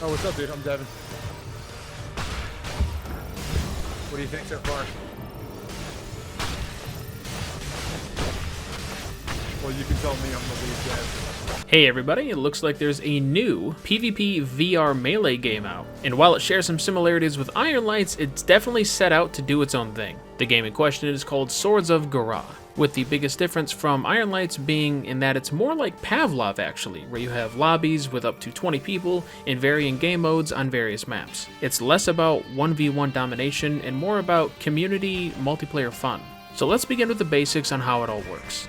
Oh, what's up, dude? I'm Devin. What do you think so far? Well, you can tell me I'm the lead dev. Hey everybody, it looks like there's a new PvP VR Melee game out. And while it shares some similarities with Iron Lights, it's definitely set out to do its own thing. The game in question is called Swords of Gurrah, with the biggest difference from Iron Lights being in that it's more like Pavlov actually, where you have lobbies with up to 20 people in varying game modes on various maps. It's less about 1v1 domination and more about community multiplayer fun. So let's begin with the basics on how it all works.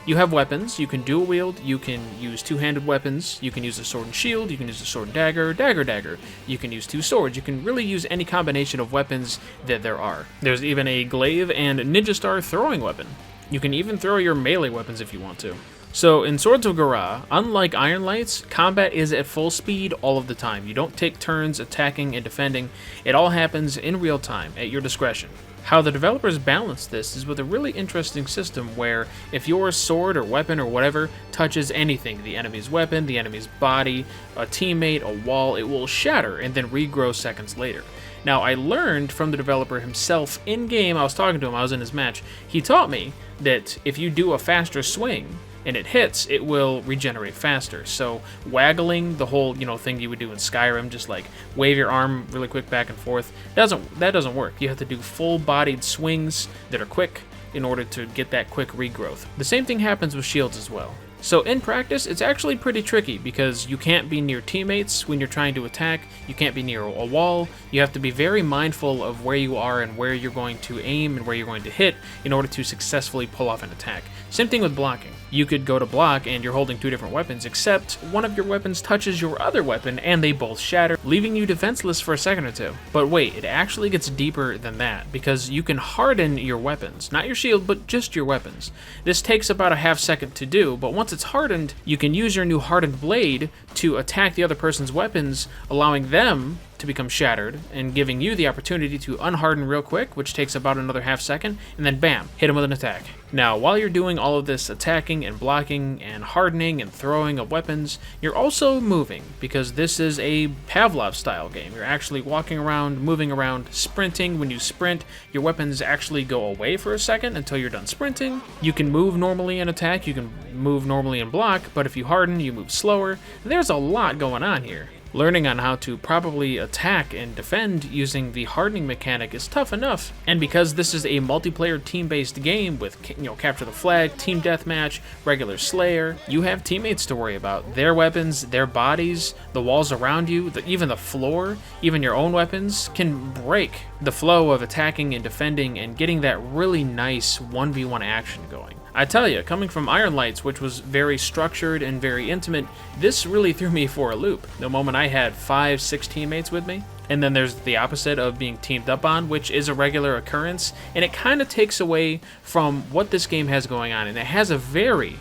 You have weapons, you can dual wield, you can use two-handed weapons, you can use a sword and shield, you can use a sword and dagger, you can use two swords, you can really use any combination of weapons that there are. There's even a glaive and ninja star throwing weapon. You can even throw your melee weapons if you want to. So in Swords of Gurrah, unlike Iron Lights, combat is at full speed all of the time. You don't take turns attacking and defending, it all happens in real time, at your discretion. How the developers balance this is with a really interesting system where if your sword or weapon or whatever touches anything, the enemy's weapon, the enemy's body, a teammate, a wall, it will shatter and then regrow seconds later. Now, I learned from the developer himself in-game, I was talking to him, I was in his match, he taught me that if you do a faster swing, and it hits, it will regenerate faster. So waggling, the whole thing you would do in Skyrim, just like wave your arm really quick back and forth, that doesn't work. You have to do full-bodied swings that are quick in order to get that quick regrowth. The same thing happens with shields as well. So in practice, it's actually pretty tricky because you can't be near teammates when you're trying to attack, you can't be near a wall, you have to be very mindful of where you are and where you're going to aim and where you're going to hit in order to successfully pull off an attack. Same thing with blocking. You could go to block and you're holding two different weapons, except one of your weapons touches your other weapon and they both shatter, leaving you defenseless for a second or two. But wait, it actually gets deeper than that, because you can harden your weapons. Not your shield, but just your weapons. This takes about a half second to do, but once it's hardened, you can use your new hardened blade to attack the other person's weapons, allowing them to become shattered and giving you the opportunity to unharden real quick, which takes about another half second, and then bam, hit them with an attack. Now, while you're doing all of this attacking and blocking and hardening and throwing of weapons, you're also moving, because this is a Pavlov style game. You're actually walking around, moving around, sprinting. When you sprint, your weapons actually go away for a second until you're done sprinting. You can move normally and attack, you can move normally and block, but if you harden, you move slower. There's a lot going on here. Learning on how to properly attack and defend using the hardening mechanic is tough enough, and because this is a multiplayer team-based game with capture the flag, team deathmatch, regular slayer, you have teammates to worry about. Their weapons, their bodies, the walls around you, even the floor, even your own weapons can break the flow of attacking and defending and getting that really nice 1v1 action going. I tell you, coming from Iron Lights, which was very structured and very intimate, this really threw me for a loop. The moment I had 5-6 teammates with me, and then there's the opposite of being teamed up on, which is a regular occurrence, and it kind of takes away from what this game has going on, and it has a very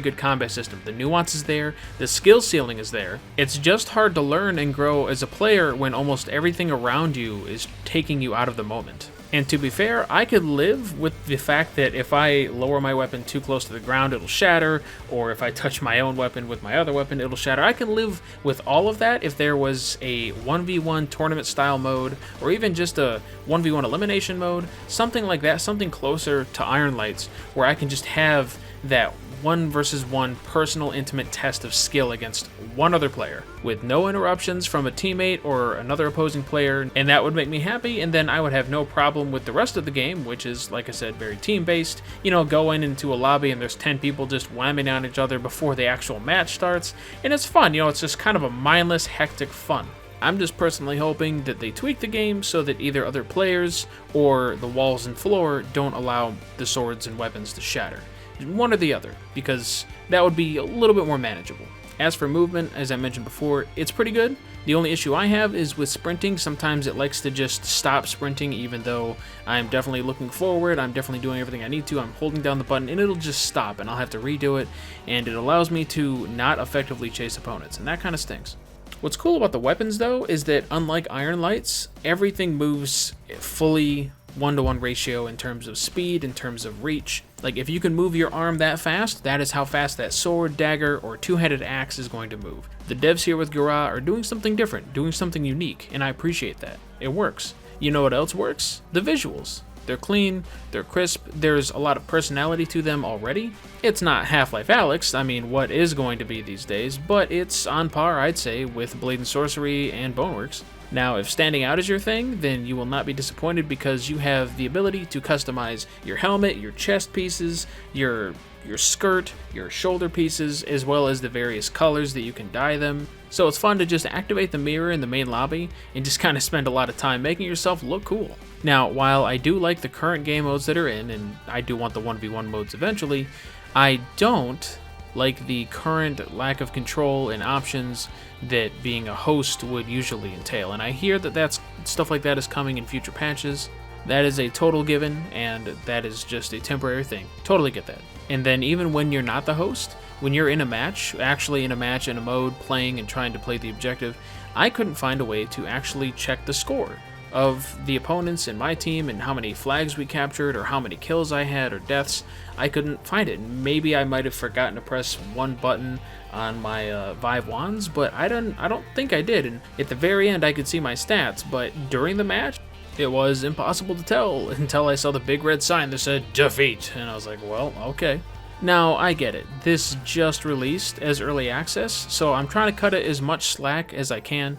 good combat system. The nuance is there, the skill ceiling is there. It's just hard to learn and grow as a player when almost everything around you is taking you out of the moment. And to be fair, I could live with the fact that if I lower my weapon too close to the ground, it'll shatter, or if I touch my own weapon with my other weapon, it'll shatter. I can live with all of that if there was a 1v1 tournament style mode, or even just a 1v1 elimination mode, something like that, something closer to Iron Lights, where I can just have that 1 versus 1 personal intimate test of skill against one other player with no interruptions from a teammate or another opposing player, and that would make me happy, and then I would have no problem with the rest of the game, which is, like I said, very team-based. Going into a lobby and there's 10 people just whamming on each other before the actual match starts, and it's fun. It's just kind of a mindless, hectic fun. I'm just personally hoping that they tweak the game so that either other players or the walls and floor don't allow the swords and weapons to shatter. One or the other, because that would be a little bit more manageable. As for movement, as I mentioned before, it's pretty good. The only issue I have is with sprinting. Sometimes it likes to just stop sprinting, even though I'm definitely looking forward, I'm definitely doing everything I need to, I'm holding down the button, and it'll just stop, and I'll have to redo it, and it allows me to not effectively chase opponents, and that kind of stinks. What's cool about the weapons, though, is that unlike Iron Lights, everything moves fully 1-to-1 ratio in terms of speed, in terms of reach. Like, if you can move your arm that fast, that is how fast that sword, dagger, or two-handed axe is going to move. The devs here with Gurrah are doing something different, doing something unique, and I appreciate that. It works. You know what else works? The visuals. They're clean, they're crisp, there's a lot of personality to them already. It's not Half-Life Alyx, I mean, what is going to be these days, but it's on par, I'd say, with Blade and Sorcery and Boneworks. Now, if standing out is your thing, then you will not be disappointed because you have the ability to customize your helmet, your chest pieces, your skirt, your shoulder pieces, as well as the various colors that you can dye them. So it's fun to just activate the mirror in the main lobby and just kind of spend a lot of time making yourself look cool. Now, while I do like the current game modes that are in, and I do want the 1v1 modes eventually, I don't like the current lack of control and options that being a host would usually entail. And I hear that stuff like that is coming in future patches. That is a total given, and that is just a temporary thing. Totally get that. And then even when you're not the host, when you're in a match, actually in a match, in a mode, playing and trying to play the objective, I couldn't find a way to actually check the score of the opponents in my team and how many flags we captured or how many kills I had or deaths. I couldn't find it. Maybe I might have forgotten to press one button on my Vive Wands, but I don't think I did. And at the very end I could see my stats, but during the match it was impossible to tell until I saw the big red sign that said defeat, and I was like, well, okay. Now, I get it. This just released as early access, so I'm trying to cut it as much slack as I can,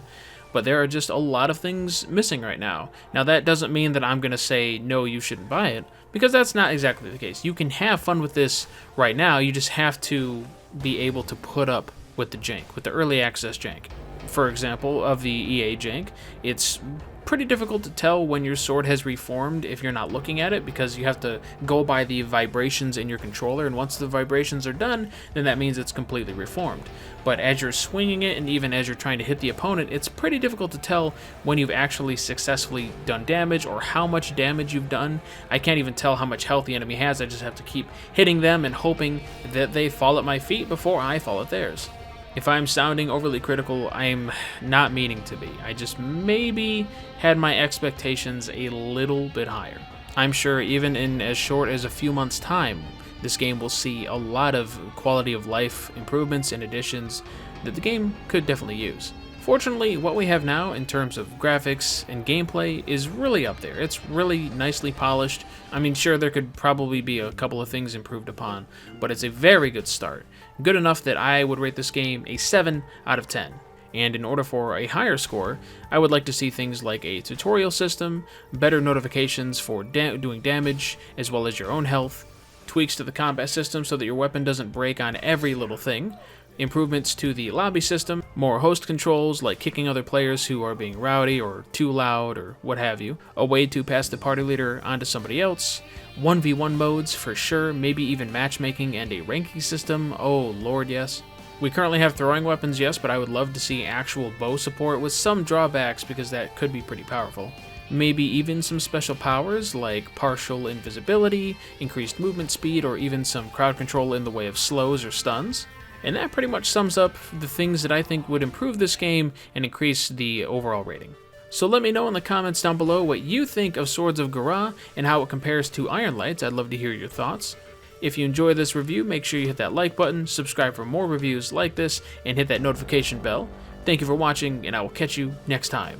but there are just a lot of things missing right now. Now, that doesn't mean that I'm going to say, no, you shouldn't buy it, because that's not exactly the case. You can have fun with this right now, you just have to be able to put up with the jank, with the early access jank. For example, of the EA jank, it's pretty difficult to tell when your sword has reformed if you're not looking at it, because you have to go by the vibrations in your controller, and once the vibrations are done, then that means it's completely reformed. But as you're swinging it, and even as you're trying to hit the opponent, it's pretty difficult to tell when you've actually successfully done damage or how much damage you've done. I can't even tell how much health the enemy has. I just have to keep hitting them and hoping that they fall at my feet before I fall at theirs. If I'm sounding overly critical, I'm not meaning to be. I just maybe had my expectations a little bit higher. I'm sure even in as short as a few months' time, this game will see a lot of quality of life improvements and additions that the game could definitely use. Fortunately, what we have now in terms of graphics and gameplay is really up there. It's really nicely polished. I mean, sure, there could probably be a couple of things improved upon, but it's a very good start. Good enough that I would rate this game a 7 out of 10. And in order for a higher score, I would like to see things like a tutorial system, better notifications for doing damage, as well as your own health, tweaks to the combat system so that your weapon doesn't break on every little thing, improvements to the lobby system, more host controls like kicking other players who are being rowdy or too loud or what have you, a way to pass the party leader onto somebody else, 1v1 modes for sure, maybe even matchmaking and a ranking system, oh lord yes. We currently have throwing weapons, yes, but I would love to see actual bow support with some drawbacks because that could be pretty powerful. Maybe even some special powers like partial invisibility, increased movement speed, or even some crowd control in the way of slows or stuns. And that pretty much sums up the things that I think would improve this game and increase the overall rating. So let me know in the comments down below what you think of Swords of Gurrah and how it compares to Iron Lights. I'd love to hear your thoughts. If you enjoyed this review, make sure you hit that like button, subscribe for more reviews like this, and hit that notification bell. Thank you for watching, and I will catch you next time.